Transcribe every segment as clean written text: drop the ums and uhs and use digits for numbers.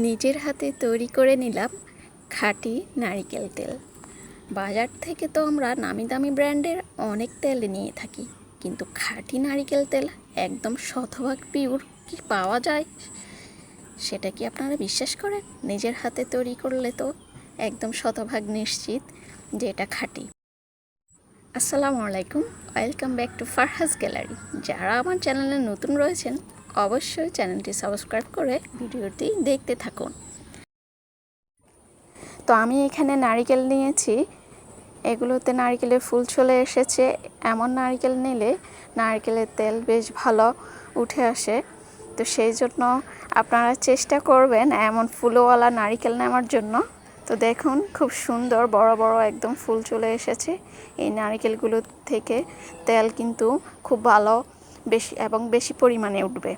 নিজের হাতে তৈরি করে নিলাম খাঁটি নারিকেল তেল। বাজার থেকে তো আমরা নামি দামি ব্র্যান্ডের অনেক তেল নিয়ে থাকি, কিন্তু খাঁটি নারিকেল তেল একদম শতভাগ পিওর কি পাওয়া যায় সেটা কি আপনারা বিশ্বাস করেন? নিজের হাতে তৈরি করলে তো একদম শতভাগ নিশ্চিত যে এটা খাঁটি। আসসালামু আলাইকুম, ওয়েলকাম ব্যাক টু ফারহাস গ্যালারি। যারা আমার চ্যানেলে নতুন রয়েছেন অবশ্যই চ্যানেলটি সাবস্ক্রাইব করে ভিডিওটি দেখতে থাকুন। তো আমি এখানে নারিকেল নিয়েছি, এগুলোতে নারিকেলের ফুল চলে এসেছে। এমন নারিকেল নিলে নারকেলের তেল বেশ ভালো উঠে আসে। তো সেই জন্য আপনারা চেষ্টা করবেন এমন ফুলওয়ালা নারিকেল নেওয়ার জন্য। তো দেখুন খুব সুন্দর বড় বড় একদম ফুল চলে এসেছে। এই নারিকেলগুলো থেকে তেল কিন্তু খুব ভালো বেশি পরিমাণে উঠবে।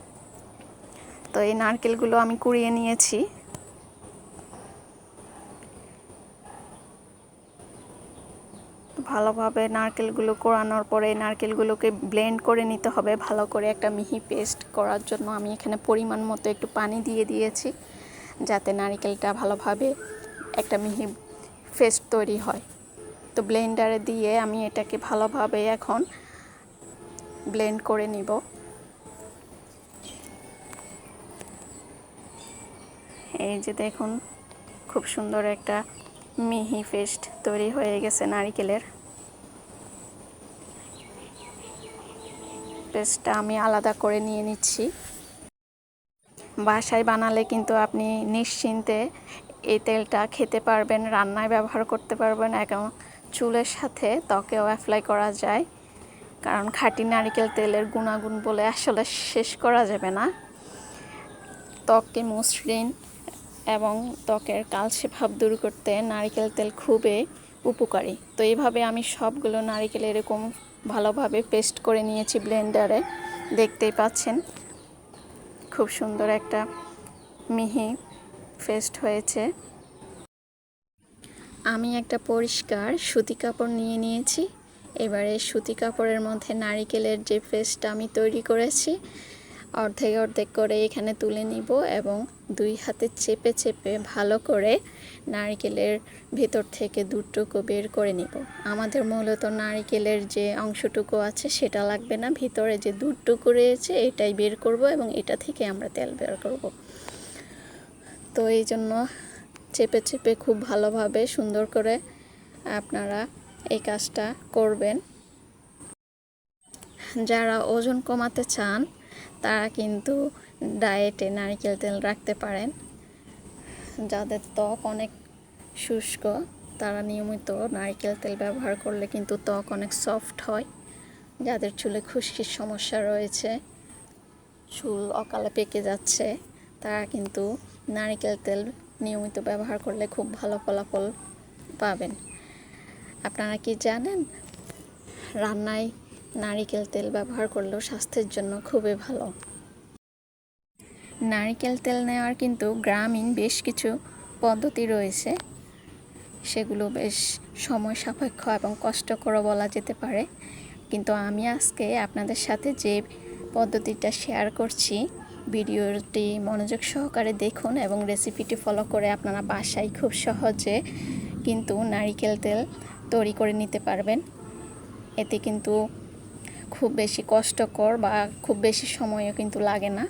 তো এই নারকেলগুলো আমি কুড়িয়ে নিয়েছি। ভালোভাবে নারকেলগুলো কোড়ানোর পরে নারকেলগুলোকে ব্লেন্ড করে নিতে হবে ভালো করে একটা মিহি পেস্ট করার জন্য। আমি এখানে পরিমাণ মতো একটু পানি দিয়ে দিয়েছি যাতে নারকেলটা ভালোভাবে একটা মিহি পেস্ট তৈরি হয়। তো ব্লেন্ডারে দিয়ে আমি এটাকে ভালোভাবে এখন ব্লেন্ড করে নিব। এই যে দেখুন খুব সুন্দর একটা মিহি পেস্ট তৈরি হয়ে গেছে নারকেলের। পেস্টটা আমি আলাদা করে নিয়ে নিচ্ছি। বাসায় বানালে কিন্তু আপনি নিশ্চিন্তে এই তেলটা খেতে পারবেন, রান্নায় ব্যবহার করতে পারবেন, এবং চুলের সাথে ত্বকেও অ্যাপ্লাই করা যায়। কারণ খাঁটি নারকেল তেলের গুণাগুণ বলে আসলে শেষ করা যাবে না। ত্বককে মসৃণ এবং ত্বকের কালচে ভাব দূর করতে নারকেল তেল খুবই উপকারী। তো এইভাবে আমি সবগুলো নারকেল এরকম ভালোভাবে পেস্ট করে নিয়েছি ব্লেন্ডারে। দেখতেই পাচ্ছেন খুব সুন্দর একটা মিহি পেস্ট হয়েছে। আমি একটা পরিষ্কার সুতি কাপড় নিয়ে নিয়েছি। এবারে সুতি কাপড়ের মধ্যে নারকেলের যে পেস্টটা আমি তৈরি করেছি অর্ধেক অর্ধেক করে এখানে তুলে নিব এবং দুই হাতে চেপে চেপে ভালো করে নারকেলের ভেতর থেকে দুধটুকু বের করে নিব। আমাদের মূলত নারকেলের যে অংশটুকু আছে সেটা লাগবে না, ভিতরে যে দুধটুকু রয়েছে এটাই বের করব এবং এটা থেকে আমরা তেল বের করব। তো এই জন্য চেপে চেপে খুব ভালোভাবে সুন্দর করে আপনারা এই কাজটা করবেন। যারা ওজন কমাতে চান তারা কিন্তু ডায়েটে নারকেল তেল রাখতে পারেন। যাদের ত্বক অনেক শুষ্ক তারা নিয়মিত নারকেল তেল ব্যবহার করলে কিন্তু ত্বক অনেক সফট হয়। যাদের চুলে খুশকির সমস্যা রয়েছে, চুল অকালে পেকে যাচ্ছে, তারা কিন্তু নারকেল তেল নিয়মিত ব্যবহার করলে খুব ভালো ফলাফল পাবেন। আপনারা কি জানেন রান্নায় নারকেল তেল ব্যবহার করলেও স্বাস্থ্যের জন্য খুবই ভালো। নারকেল তেল নেওয়ার কিন্তু গ্রামীণ বেশ কিছু পদ্ধতি রয়েছে, সেগুলো বেশ সময় সাপেক্ষ এবং কষ্টকর বলা যেতে পারে। কিন্তু আমি আজকে আপনাদের সাথে যে পদ্ধতিটা শেয়ার করছি ভিডিওটি মনোযোগ সহকারে দেখুন এবং রেসিপিটি ফলো করে আপনারা বাসায় খুব সহজে কিন্তু নারকেল তেল তৈরি করে নিতে পারবেন। এতে কিন্তু খুব বেশি কষ্টকর বা খুব বেশি সময়ও কিন্তু লাগে না।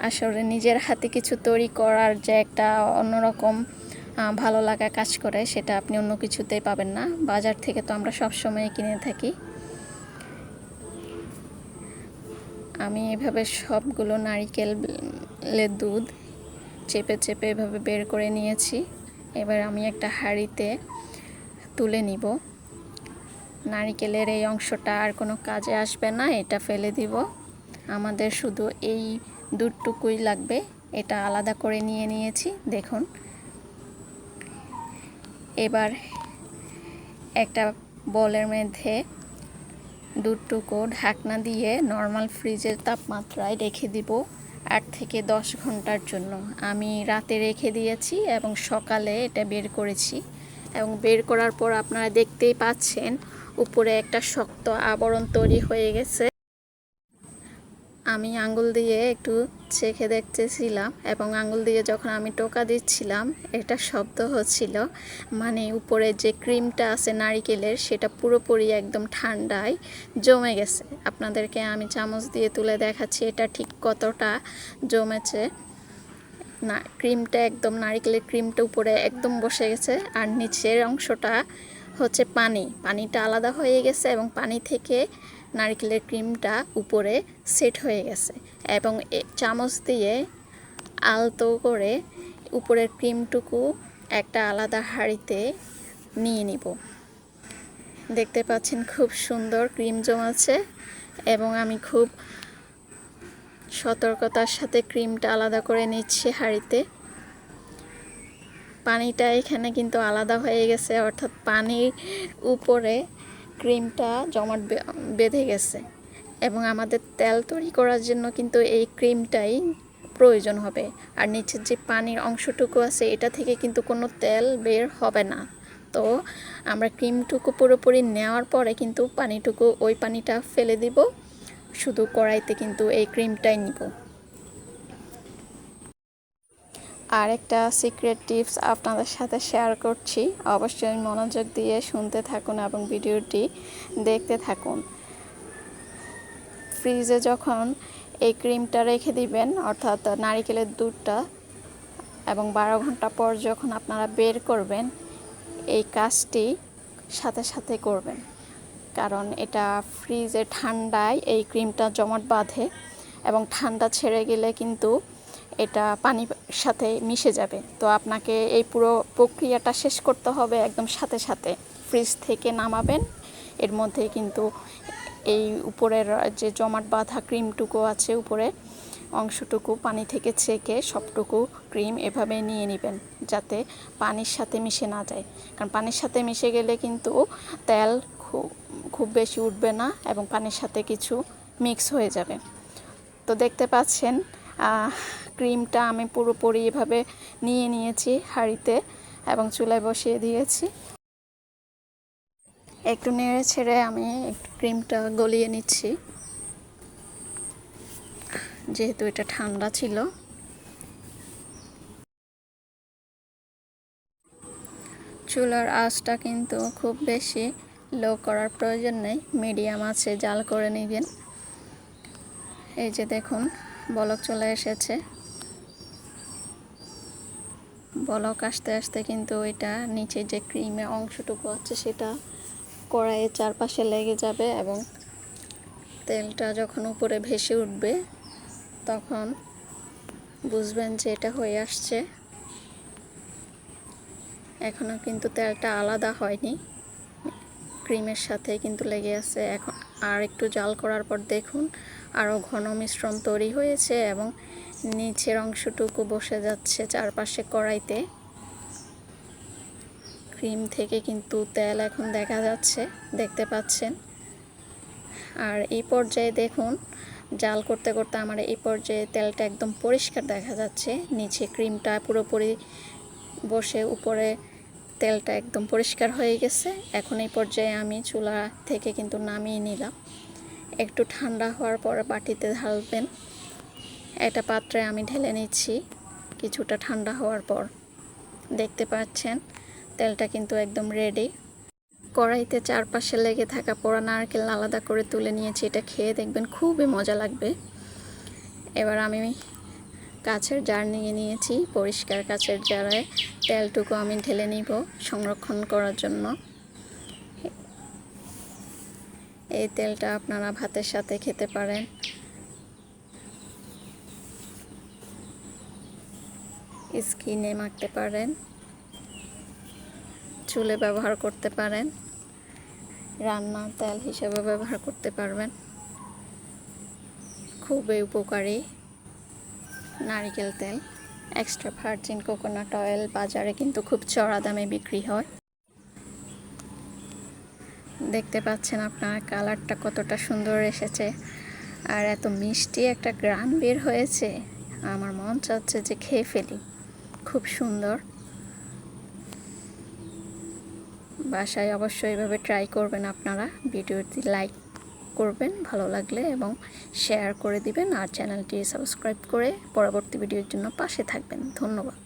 আসলে নিজের হাতে কিছু তৈরি করার যে একটা অন্যরকম ভালো লাগা কাজ করে সেটা আপনি অন্য কিছুতেই পাবেন না। বাজার থেকে তো আমরা সব সময় কিনে থাকি। আমি এভাবে সবগুলো নারকেলের দুধ চেপে চেপে এভাবে বের করে নিয়েছি। এবার আমি একটা হাঁড়িতে তুলে নিব। নারকেলের এই অংশটা আর কোনো কাজে আসবে না, এটা ফেলে দিব। আমাদের শুধু এই দুধটুকুই লাগবে। এটা আলাদা করে নিয়ে নিয়েছি দেখুন। এবার একটা বলের মধ্যে দুধটুকু ঢাকনা দিয়ে নর্মাল ফ্রিজের তাপমাত্রায় রেখে দিব 8 থেকে 10 ঘন্টার জন্য। আমি রাতে রেখে দিয়েছি এবং সকালে এটা বের করেছি এবং বের করার পর আপনারা দেখতেই পাচ্ছেন উপরে একটা শক্ত আবরণ তৈরি হয়ে গেছে। আমি আঙ্গুল দিয়ে একটু চেখে দেখতেছিলাম এবং আঙ্গুল দিয়ে যখন আমি টোকা দিচ্ছিলাম এটা শব্দ হচ্ছিল, মানে উপরে যে ক্রিমটা আছে নারিকেলের সেটা পুরোপুরি একদম ঠান্ডায় জমে গেছে। আপনাদেরকে আমি চামচ দিয়ে তুলে দেখাচ্ছি এটা ঠিক কতটা জমেছে। না, ক্রিমটা একদম নারিকেলের ক্রিমটা উপরে একদম বসে গেছে, আর নিচের অংশটা হচ্ছে পানিটা আলাদা হয়ে গেছে এবং পানি থেকে নারকেলের ক্রিমটা উপরে সেট হয়ে গেছে। এবং চামচ দিয়ে আলতো করে উপরের ক্রিমটুকু একটা আলাদা হাঁড়িতে নিয়ে নিব। দেখতে পাচ্ছেন খুব সুন্দর ক্রিম জমেছে এবং আমি খুব সতর্কতার সাথে ক্রিমটা আলাদা করে নিচ্ছি হাঁড়িতে। পানিটা এখানে কিন্তু আলাদা হয়ে গেছে, অর্থাৎ পানির উপরে ক্রিমটা জমাট বেঁধে গেছে এবং আমাদের তেল তৈরি করার জন্য কিন্তু এই ক্রিমটাই প্রয়োজন হবে। আর নিচের যে পানির অংশটুকু আছে এটা থেকে কিন্তু কোনো তেল বের হবে না। তো আমরা ক্রিমটুকু পুরোপুরি নেওয়ার পরে কিন্তু ওই পানিটা ফেলে দিব, শুধু কড়াইতে কিন্তু এই ক্রিমটাই নিব। আর একটা সিক্রেট টিপস আপনাদের সাথে শেয়ার করছি, অবশ্যই মনোযোগ দিয়ে শুনতে থাকুন এবং ভিডিওটি দেখতে থাকুন। ফ্রিজে যখন এই ক্রিমটা রেখে দিবেন, অর্থাৎ নারিকেলের দুধটা, এবং 12 ঘন্টা পর যখন আপনারা বের করবেন এই কাজটি সাথে সাথে করবেন, কারণ এটা ফ্রিজে ঠান্ডায় এই ক্রিমটা জমাট বাঁধে এবং ঠান্ডা ছেড়ে গেলে কিন্তু এটা পানির সাথে মিশে যাবে। তো আপনাকে এই পুরো প্রক্রিয়াটা শেষ করতে হবে একদম সাথে সাথে। ফ্রিজ থেকে নামাবেন, এর মধ্যে কিন্তু এই উপরের যে জমাট বাঁধা ক্রিমটুকু আছে উপরে অংশটুকু পানি থেকে ছেঁকে সবটুকু ক্রিম এভাবে নিয়ে নেবেন, যাতে পানির সাথে মিশে না যায়। কারণ পানির সাথে মিশে গেলে কিন্তু তেল খুব বেশি উঠবে না এবং পানির সাথে কিছু মিক্স হয়ে যাবে। তো দেখতে পাচ্ছেন ক্রিমটা আমি পুরোপুরি এভাবে নিয়ে নিয়েছি হাঁড়িতে এবং চুলায় বসিয়ে দিয়েছি। একটু নেড়ে ছেড়ে আমি একটু ক্রিমটা গলিয়ে নিচ্ছি, যেহেতু এটা ঠান্ডা ছিল। চুলার আঁচটা কিন্তু খুব বেশি লো করার প্রয়োজন নেই, মিডিয়াম আছে জাল করে নেবেন। এই যে দেখুন বলক চলে এসেছে। বলক আসতে আসতে কিন্তু এটা নিচে যে ক্রিমের অংশটুকু আছে সেটা কড়াইয়ের চারপাশে লেগে যাবে এবং তেলটা যখন উপরে ভেসে উঠবে তখন বুঝবেন যে এটা হয়ে আসছে। এখনও কিন্তু তেলটা আলাদা হয়নি, ক্রিমের সাথে কিন্তু লেগে আছে। এখন আর একটু জাল করার পর দেখুন আরও ঘন মিশ্রণ তৈরি হয়েছে এবং নিচের অংশটুকু বসে যাচ্ছে চারপাশে কড়াইতে। ক্রিম থেকে কিন্তু তেল এখন দেখা যাচ্ছে, দেখতে পাচ্ছেন। আর এই পর্যায়ে দেখুন জাল করতে করতে আমার এই পর্যায়ে তেলটা একদম পরিষ্কার দেখা যাচ্ছে। নিচে ক্রিমটা পুরোপুরি বসে উপরে তেলটা একদম পরিষ্কার হয়ে গেছে। এখন এই পর্যায়ে আমি চুলা থেকে কিন্তু নামিয়ে নিলাম। একটু ঠান্ডা হওয়ার পর বাটিতে ঢালবেন। একটা পাত্রে আমি ঢেলে নিচ্ছি কিছুটা ঠান্ডা হওয়ার পর। দেখতে পাচ্ছেন তেলটা কিন্তু একদম রেডি। কড়াইতে চারপাশে লেগে থাকা পোড়া নারকেল আলাদা করে তুলে নিয়েছি, এটা খেয়ে দেখবেন খুবই মজা লাগবে। এবার আমি কাচের জার নিয়ে নিয়েছি, পরিষ্কার কাচের জারে তেলটুকু আমি ঢেলে নিব সংরক্ষণ করার জন্য। এই তেলটা আপনারা ভাতের সাথে খেতে পারেন, স্কিনে মাখতে পারেন, চুলে ব্যবহার করতে পারেন, রান্নার তেল হিসেবে ব্যবহার করতে পারবেন। খুবই উপকারী নারকেল তেল। এক্সট্রা ভার্জিন কোকোনাট অয়েল বাজারে কিন্তু খুব চড়া দামে বিক্রি হয়। দেখতে পাচ্ছেন আপনার কালারটা কতটা সুন্দর এসেছে আর এত মিষ্টি একটা গ্রান বের হয়েছে, আমার মন চাচ্ছে যে খেয়ে ফেলি। খুব সুন্দর। বাসায় অবশ্যই এভাবে ট্রাই করবেন আপনারা। ভিডিওটি লাইক করবেন ভালো লাগলে এবং শেয়ার করে দিবেন আর চ্যানেলটি সাবস্ক্রাইব করে পরবর্তী ভিডিওর জন্য পাশে থাকবেন। ধন্যবাদ।